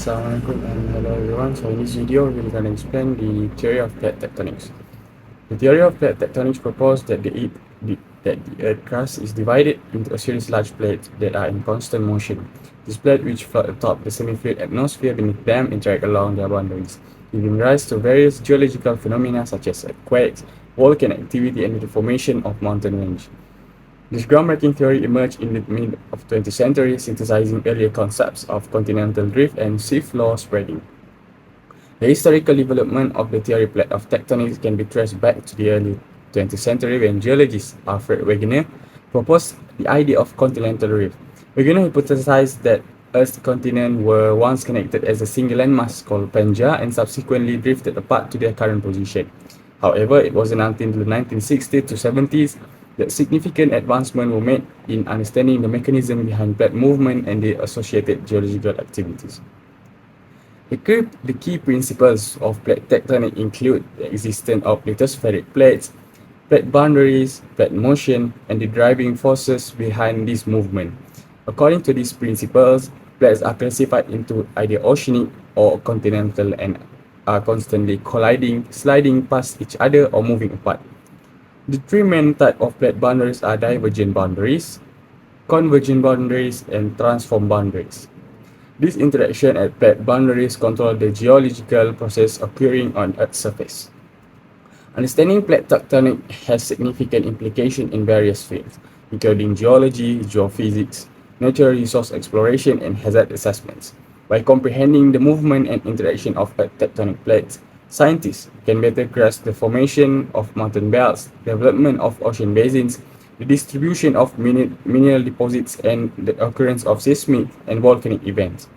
Assalamualaikum and hello everyone. So in this video, we're going to explain the theory of plate tectonics. The theory of plate tectonics proposed that the Earth crust is divided into a series of large plates that are in constant motion. These plates, which float atop the semi-fluid atmosphere beneath them, interact along their boundaries, giving rise to various geological phenomena such as earthquakes, volcanic activity, and the formation of mountain range. This groundbreaking theory emerged in the mid of 20th century, synthesizing earlier concepts of continental drift and seafloor spreading. The historical development of the theory of tectonics can be traced back to the early 20th century when geologist Alfred Wegener proposed the idea of continental rift. Wegener hypothesized that Earth's continents were once connected as a single landmass called Pangea and subsequently drifted apart to their current position. However, it wasn't until the 1960s to 70s that significant advancements were made in understanding the mechanism behind plate movement and the associated geological activities. The key principles of plate tectonics include the existence of lithospheric plates, plate boundaries, plate motion, and the driving forces behind this movement. According to these principles, plates are classified into either oceanic or continental and are constantly colliding, sliding past each other, or moving apart. The three main types of plate boundaries are divergent boundaries, convergent boundaries, and transform boundaries. This interaction at plate boundaries control the geological process occurring on Earth's surface. Understanding plate tectonics has significant implications in various fields, including geology, geophysics, natural resource exploration, and hazard assessments. By comprehending the movement and interaction of Earth tectonic plates, scientists can better grasp the formation of mountain belts, development of ocean basins, the distribution of mineral deposits, and the occurrence of seismic and volcanic events.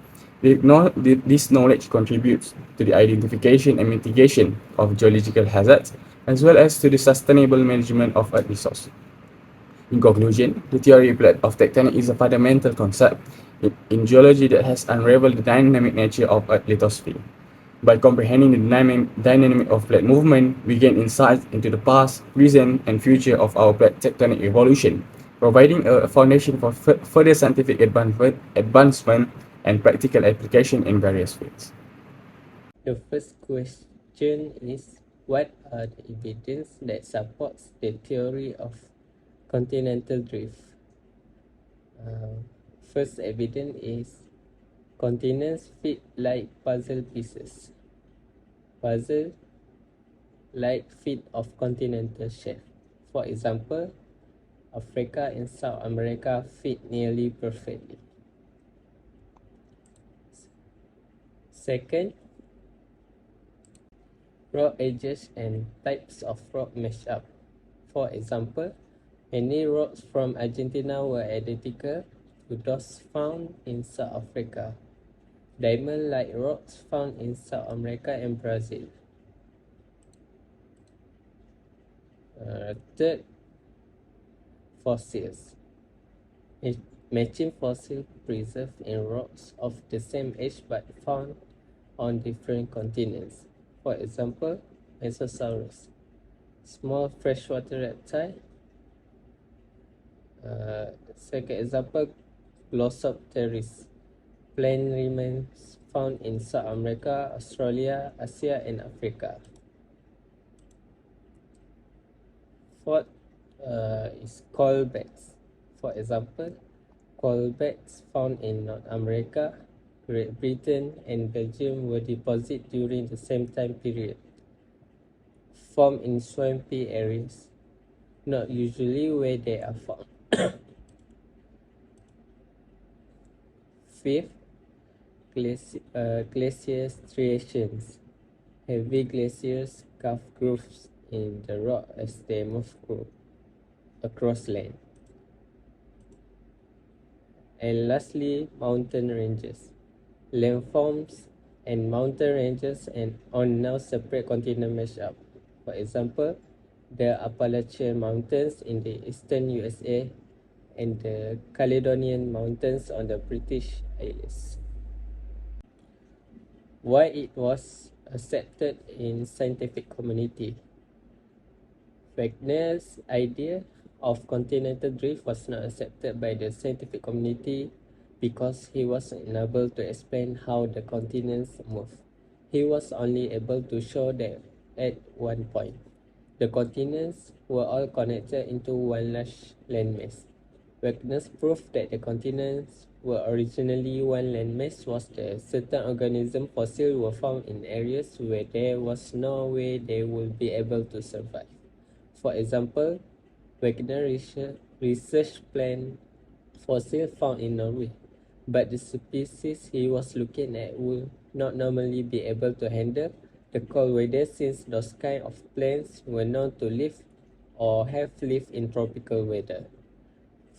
This knowledge contributes to the identification and mitigation of geological hazards, as well as to the sustainable management of Earth resources. In conclusion, the theory of tectonics is a fundamental concept in geology that has unraveled the dynamic nature of Earth's lithosphere. By comprehending the dynamic of plate movement, we gain insights into the past, present, and future of our plate tectonic evolution, providing a foundation for further scientific advancement and practical application in various fields. The first question is, what are the evidence that supports the theory of continental drift? First evidence is continents fit like puzzle pieces. Puzzle like fit of continental shelf. For example, Africa and South America fit nearly perfectly. Second, rock edges and types of rock mesh up. For example, many rocks from Argentina were identical to those found in South Africa. Diamond-like rocks found in South America and Brazil. Third, fossils. Matching fossils preserved in rocks of the same age but found on different continents. For example, Mesosaurus, small freshwater reptile. Second example, Glossopteris, plant remains found in South America, Australia, Asia, and Africa. Fourth is coalbeds. For example, coalbeds found in North America, Great Britain, and Belgium were deposited during the same time period, formed in swampy areas, not usually where they are found. Fifth, glacier striations. Heavy glaciers carve grooves in the rock as they move across land. And lastly, mountain ranges. Landforms and mountain ranges and on now separate continent mesh up. For example, the Appalachian Mountains in the eastern USA, and the Caledonian Mountains on the British Isles. Why it was accepted in scientific community. Wegener's idea of continental drift was not accepted by the scientific community because he was unable to explain how the continents move. He was only able to show that at one point, the continents were all connected into one large landmass. Wegener's proof that the continents were originally one landmass was that certain organism fossils were found in areas where there was no way they would be able to survive. For example, Wegener research plant fossil found in Norway, but the species he was looking at would not normally be able to handle the cold weather since those kind of plants were known to live or have lived in tropical weather.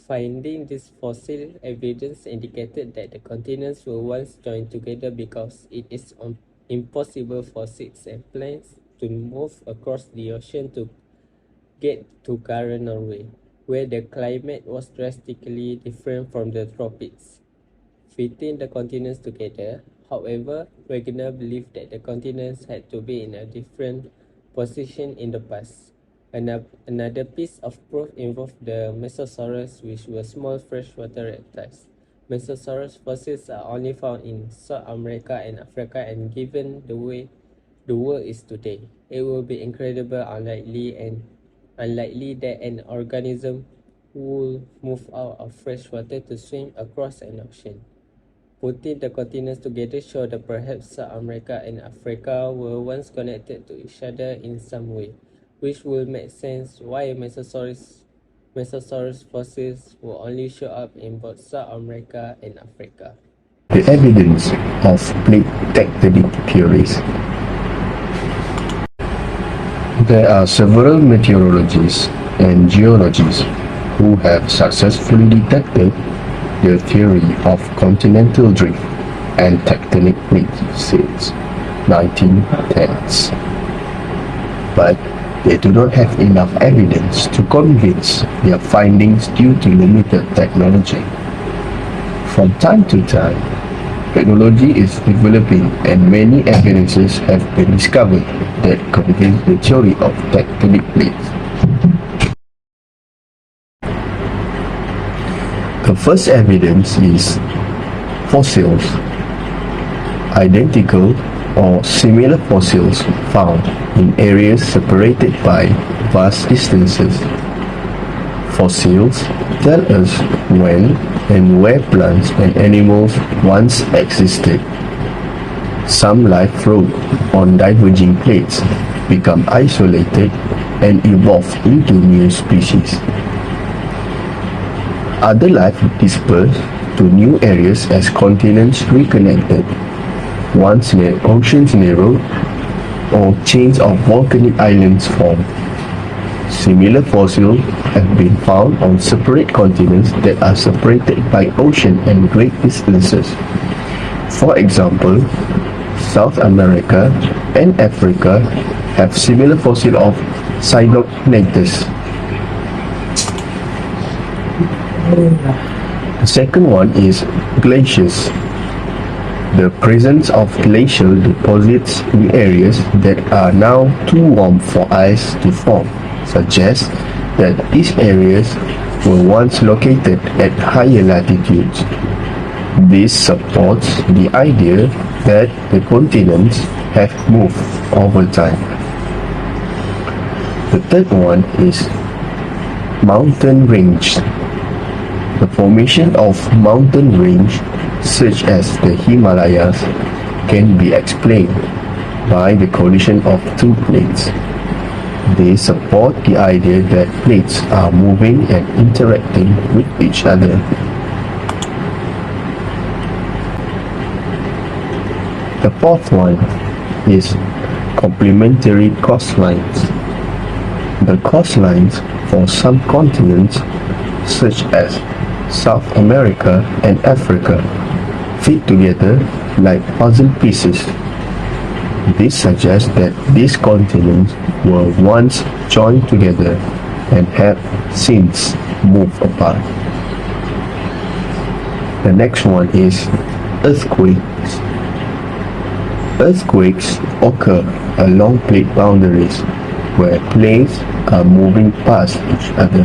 Finding this fossil evidence indicated that the continents were once joined together because it is impossible for seeds and plants to move across the ocean to get to current Norway, where the climate was drastically different from the tropics. Fitting the continents together, however, Wegener believed that the continents had to be in a different position in the past. Another piece of proof involved the Mesosaurus, which were small freshwater reptiles. Mesosaurus fossils are only found in South America and Africa, and given the way the world is today, it will be incredibly unlikely that an organism would move out of freshwater to swim across an ocean. Putting the continents together showed that perhaps South America and Africa were once connected to each other in some way, which would make sense why Mesosaurus fossils will only show up in both South America and Africa. The evidence of plate tectonic theories. There are several meteorologists and geologists who have successfully detected the theory of continental drift and tectonic plates since 1910s. But they do not have enough evidence to convince their findings due to limited technology. From time to time, technology is developing and many evidences have been discovered that convince the theory of tectonic plates. The first evidence is fossils. Identical or similar fossils found in areas separated by vast distances. Fossils tell us when and where plants and animals once existed. Some life float on diverging plates, become isolated, and evolve into new species. Other life dispersed to new areas as continents reconnected. Once oceans narrowed, or chains of volcanic islands formed. Similar fossils have been found on separate continents that are separated by ocean and great distances. For example, South America and Africa have similar fossils of cynognathus. The second one is glaciers. The presence of glacial deposits in areas that are now too warm for ice to form suggests that these areas were once located at higher latitudes. This supports the idea that the continents have moved over time. The third one is mountain range. The formation of mountain range, such as the Himalayas, can be explained by the collision of two plates. They support the idea that plates are moving and interacting with each other. The fourth one is complementary coastlines. The coastlines for some continents, such as South America and Africa, fit together like puzzle pieces. This suggests that these continents were once joined together and have since moved apart. The next one is earthquakes. Earthquakes occur along plate boundaries where plates are moving past each other.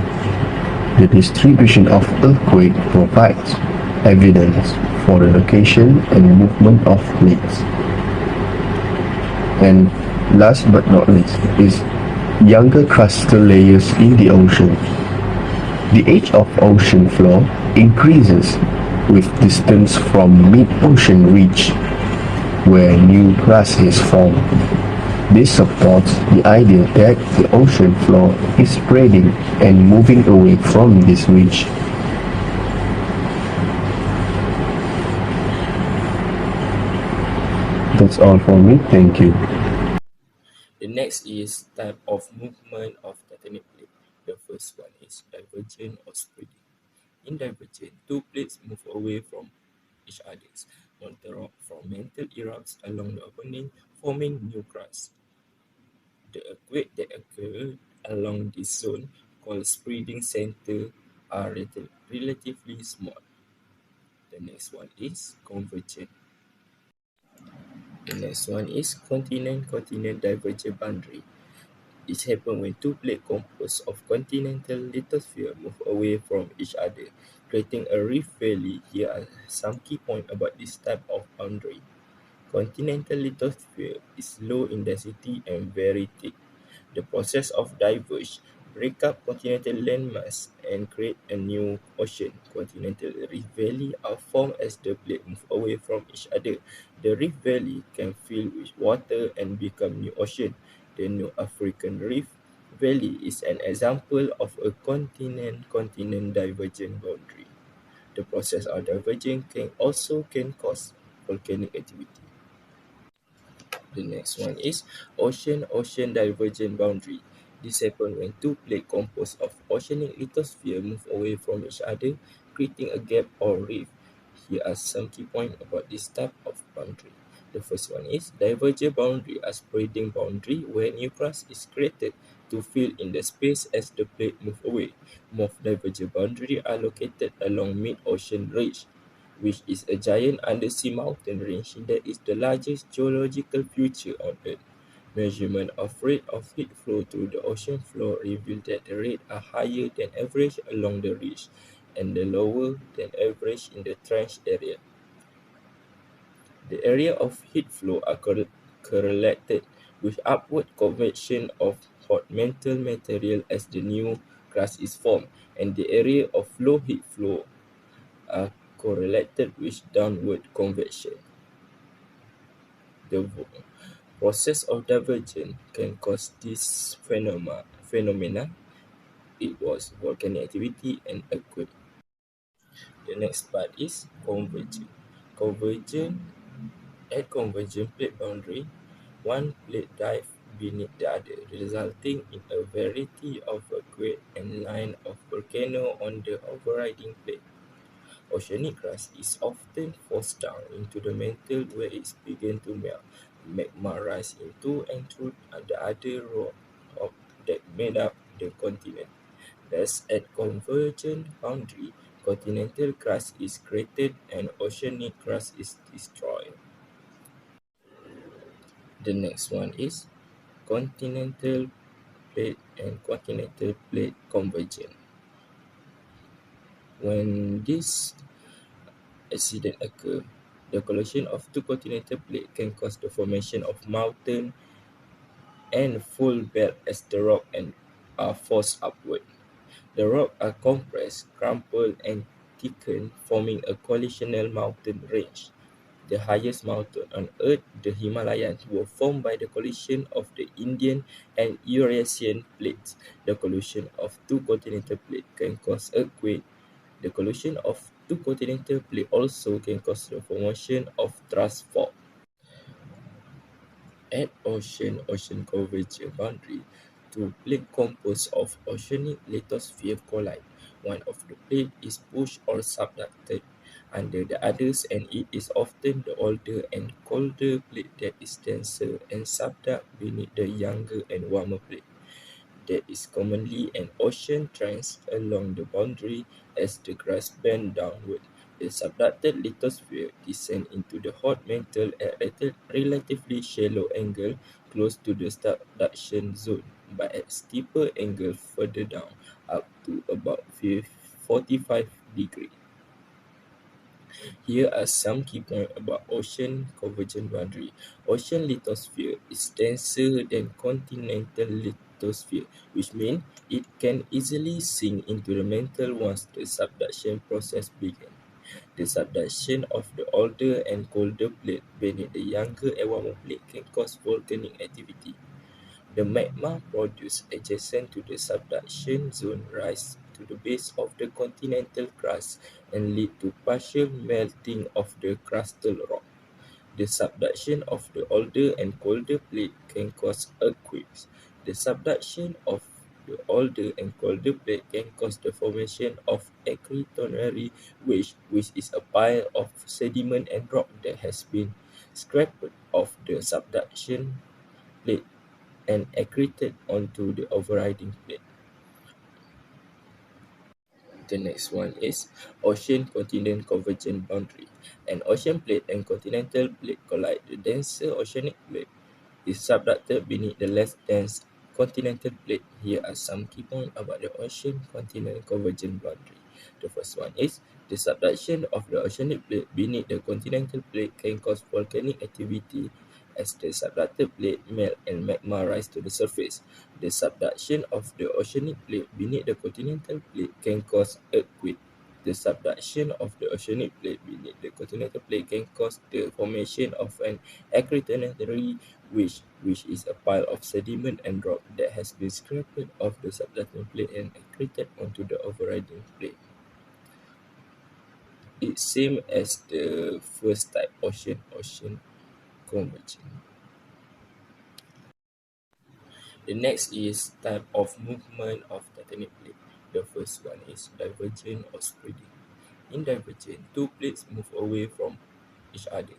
The distribution of earthquake provides evidence for the location and movement of plates. And last but not least is younger crustal layers in the ocean. The age of ocean floor increases with distance from mid-ocean ridge where new crust is formed. This supports the idea that the ocean floor is spreading and moving away from this ridge. That's all for me, thank you. The next is type of movement of tectonic plate. The first one is divergent or spreading. In divergent, two plates move away from each other. Molten rock from mantle erupts along the opening, forming new crust. The earthquakes that occur along this zone, called spreading center, are relatively small. The next one is convergent. The next one is continent-continent divergent boundary. It happens when two plates composed of continental lithosphere move away from each other, creating a rift valley. Here are some key points about this type of boundary. Continental lithosphere is low in density and very thick. The process of diverge break up continental landmass and create a new ocean. Continental rift valley are formed as the plates move away from each other. The rift valley can fill with water and become new ocean. The New African Rift Valley is an example of a continent-continent divergent boundary. The process of diverging can cause volcanic activity. The next one is ocean-ocean divergent boundary. This happens when two plates composed of oceanic lithosphere move away from each other, creating a gap or rift. Here are some key points about this type of boundary. The first one is divergent boundary, a spreading boundary where new crust is created to fill in the space as the plate move away. Most divergent boundaries are located along mid-ocean ridge, which is a giant undersea mountain range that is the largest geological feature on Earth. Measurement of rate of heat flow through the ocean floor reveal that the rates are higher than average along the ridge and the lower than average in the trench area. The area of heat flow are correlated with upward convection of hot mantle material as the new crust is formed, and the area of low heat flow are correlated with downward convection. The process of divergence can cause this phenomena. It was volcanic activity and earthquake. The next part is convergence. Convergence At convergent plate boundary, one plate dives beneath the other, resulting in a variety of earthquakes and lines of volcanoes on the overriding plate. Oceanic crust is often forced down into the mantle where it begins to melt. Magma rises into and through the other rock that made up the continent. Thus, at convergent boundary, continental crust is created and oceanic crust is destroyed. The next one is continental plate and continental plate convergence. When this accident occur, the collision of two continental plates can cause the formation of mountain and full belt as the rock and are forced upward. The rock are compressed, crumpled, and thickened, forming a collisional mountain range. The highest mountain on Earth, the Himalayas, were formed by the collision of the Indian and Eurasian plates. The collision of two continental plates can cause earthquake. The collision of two continental plates also can cause the formation of thrust fault. At ocean convergence boundary, two plates composed of oceanic lithosphere collide. One of the plates is pushed or subducted. under the others, and it is often the older and colder plate that is denser and subduct beneath the younger and warmer plate. There is commonly an ocean trench along the boundary as the crust bends downward. The subducted lithosphere descends into the hot mantle at a relatively shallow angle close to the subduction zone, but at steeper angle further down, up to about 45 degrees. Here are some key points about ocean convergent boundary. Ocean lithosphere is denser than continental lithosphere, which means it can easily sink into the mantle once the subduction process begins. The subduction of the older and colder plate beneath the younger and warmer plate can cause volcanic activity. The magma produced adjacent to the subduction zone rise to the base of the continental crust and lead to partial melting of the crustal rock. The subduction of the older and colder plate can cause earthquakes. The subduction of the older and colder plate can cause the formation of accretionary wedge, which is a pile of sediment and rock that has been scraped off the subduction plate and accreted onto the overriding plate. The next one is ocean-continent convergent boundary. An ocean plate and continental plate collide. The denser oceanic plate is subducted beneath the less dense continental plate. Here are some key points about the ocean-continent convergent boundary. The first one is the subduction of the oceanic plate beneath the continental plate can cause volcanic activity as the subducted plate melt and magma rise to the surface. The subduction of the oceanic plate beneath the continental plate can cause earthquake. The subduction of the oceanic plate beneath the continental plate can cause the formation of an accretionary which is a pile of sediment and rock that has been scraped off the subduction plate and accreted onto the overriding plate. It's same as the first type, ocean convergence. The next is type of movement of tectonic plate. The first one is divergent or spreading. In divergent, two plates move away from each other.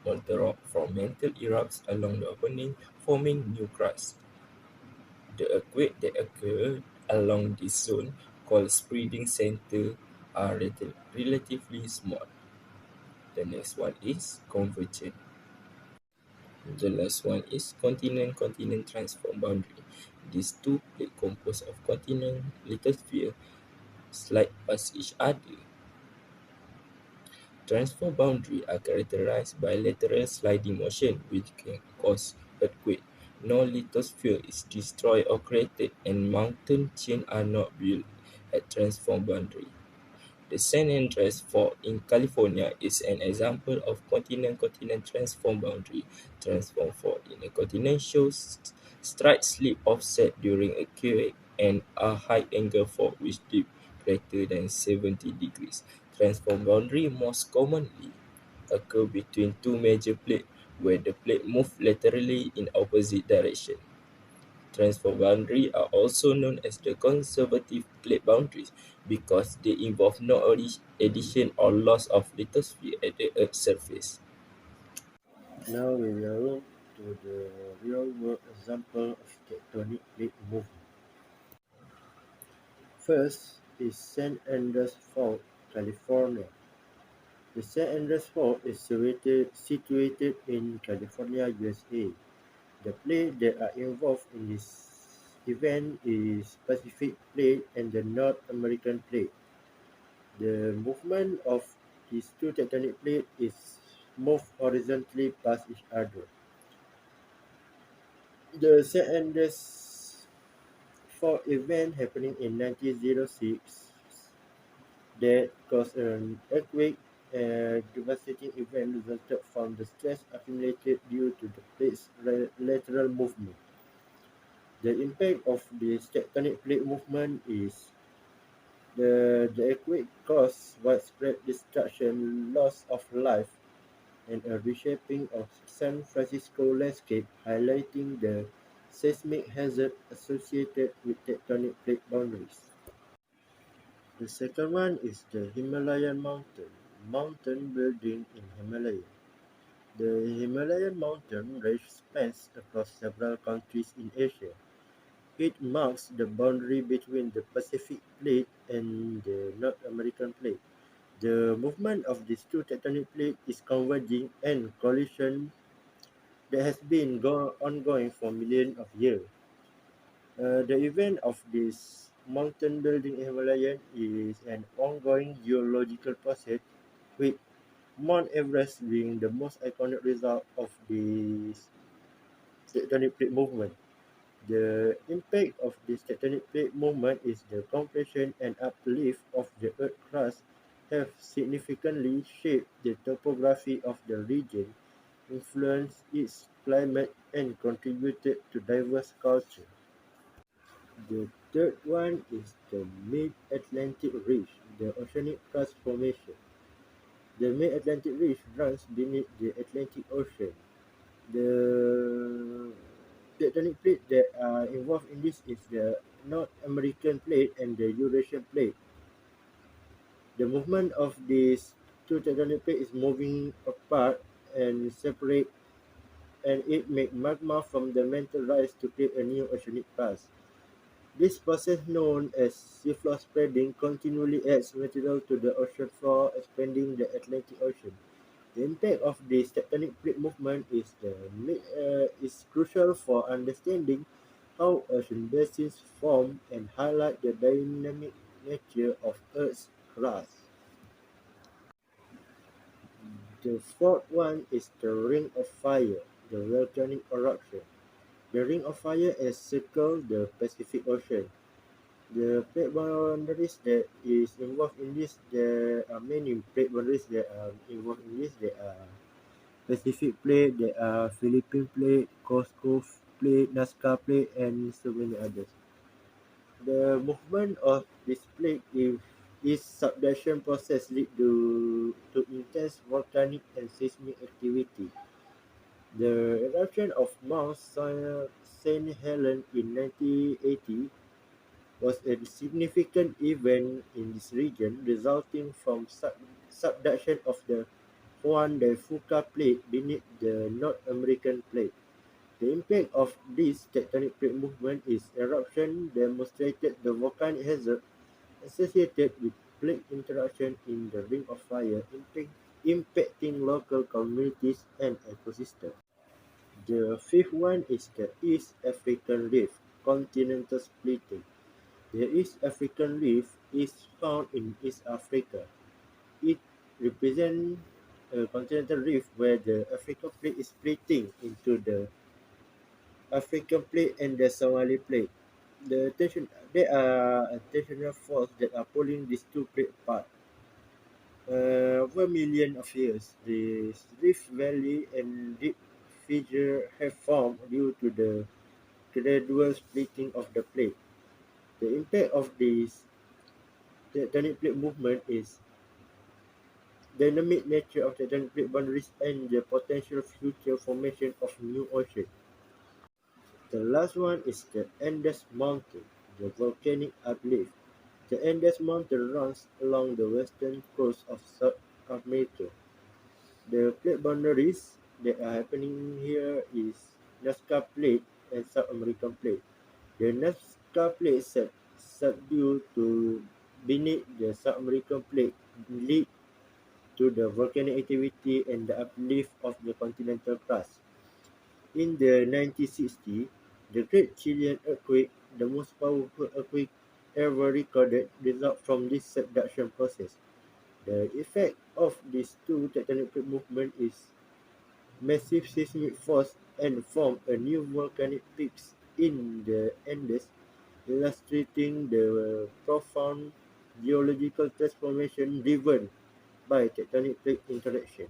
Molten rock from mantle erupts along the opening, forming new crust. The earthquakes that occur along this zone, called spreading center, are relatively small. The next one is convergent. The last one is continent-continent transform boundary. These two plates composed of continent lithosphere slide past each other. Transform boundaries are characterized by lateral sliding motion, which can cause earthquake. No lithosphere is destroyed or created, and mountain chains are not built at transform boundary. The San Andreas Fault in California is an example of continent-continent transform boundary. Transform fault in a continent shows strike slip offset during a quake and a high-angle fault which dip greater than 70 degrees. Transform boundary most commonly occur between two major plates where the plate move laterally in opposite direction. Transform boundaries are also known as the conservative plate boundaries because they involve no addition or loss of lithosphere at the Earth's surface. Now we will look to the real-world example of tectonic plate movement. First is San Andreas Fault, California. The San Andreas Fault is situated in California, USA. The plates that are involved in this event is Pacific Plate and the North American Plate. The movement of these two tectonic plates is move horizontally past each other. The San Andreas Fault event happening in 1906 that caused an earthquake. A devastating event resulted from the stress accumulated due to the plate's lateral movement. The impact of this tectonic plate movement is the earthquake caused widespread destruction, loss of life, and a reshaping of San Francisco landscape, highlighting the seismic hazard associated with tectonic plate boundaries. The second one is the Himalayan mountain. mountain building in Himalaya. The Himalayan mountain range spans across several countries in Asia. It marks the boundary between the Pacific Plate and the North American Plate. The movement of these two tectonic plates is converging and collision that has been ongoing for millions of years. The event of this mountain building Himalayan is an ongoing geological process, with Mount Everest being the most iconic result of this tectonic plate movement. The impact of this tectonic plate movement is the compression and uplift of the Earth's crust have significantly shaped the topography of the region, influenced its climate, and contributed to diverse culture. The third one is the Mid-Atlantic Ridge, the oceanic crust formation. The Mid-Atlantic Ridge runs beneath the Atlantic Ocean. The tectonic plates that are involved in this is the North American plate and the Eurasian plate. The movement of these two tectonic plates is moving apart and separate, and it makes magma from the mantle rise to create a new oceanic crust. This process, known as seafloor spreading, continually adds material to the ocean floor, expanding the Atlantic Ocean. The impact of this tectonic plate movement is crucial for understanding how ocean basins form and highlight the dynamic nature of Earth's crust. The fourth one is the Ring of Fire, the volcanic eruption. The Ring of Fire encircles the Pacific Ocean. The plate boundaries that is involved in this, there are many plate boundaries that are involved in this. There are Pacific Plate, there are Philippine Plate, Costco Plate, Nazca Plate, and so many others. The movement of this plate is subduction process lead to intense volcanic and seismic activity. The eruption of Mount Saint Helens in 1980 was a significant event in this region, resulting from subduction of the Juan de Fuca Plate beneath the North American Plate. The impact of this tectonic plate movement is eruption demonstrated the volcanic hazard associated with plate interaction in the Ring of Fire, impacting local communities and ecosystems. The fifth one is the East African Rift, continental splitting. The East African Rift is found in East Africa. It represents a continental rift where the African plate is splitting into the African plate and the Somali plate. There are tensional forces that are pulling these two plates apart. Over millions of years, the rift valley and deep fissure have formed due to the gradual splitting of the plate. The impact of this tectonic plate movement is dynamic nature of tectonic plate boundaries and the potential future formation of new oceans. The last one is the Andes Mountain, the volcanic uplift. The Andes Mountain runs along the western coast of South America. The plate boundaries that are happening here is Nazca Plate and South American Plate. The Nazca Plate subdue to beneath the South American Plate lead to the volcanic activity and the uplift of the continental crust. In the 1960s, the Great Chilean Earthquake, the most powerful earthquake ever recorded, resulted from this subduction process. The effect of these two tectonic plate movements is massive seismic force and form a new volcanic peaks in the Andes, illustrating the profound geological transformation driven by tectonic plate interaction.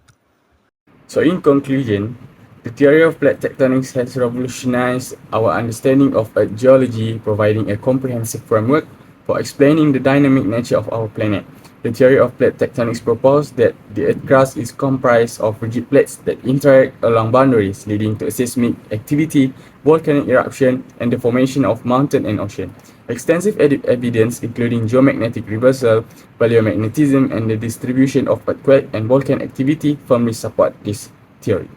So, in conclusion, the theory of plate tectonics has revolutionized our understanding of Earth geology, providing a comprehensive framework for explaining the dynamic nature of our planet. The theory of plate tectonics proposed that the Earth crust is comprised of rigid plates that interact along boundaries, leading to seismic activity, volcanic eruption, and the formation of mountain and ocean. Extensive evidence, including geomagnetic reversal, paleomagnetism, and the distribution of earthquake and volcanic activity, firmly support this theory.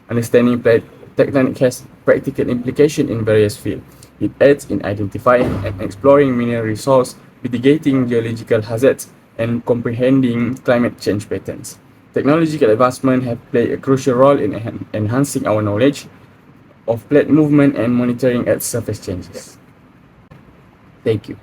Understanding plate tectonics has practical implications in various fields. It aids in identifying and exploring mineral resource, mitigating geological hazards, and comprehending climate change patterns. Technological advancements have played a crucial role in enhancing our knowledge of plate movement and monitoring Earth's surface changes. Thank you.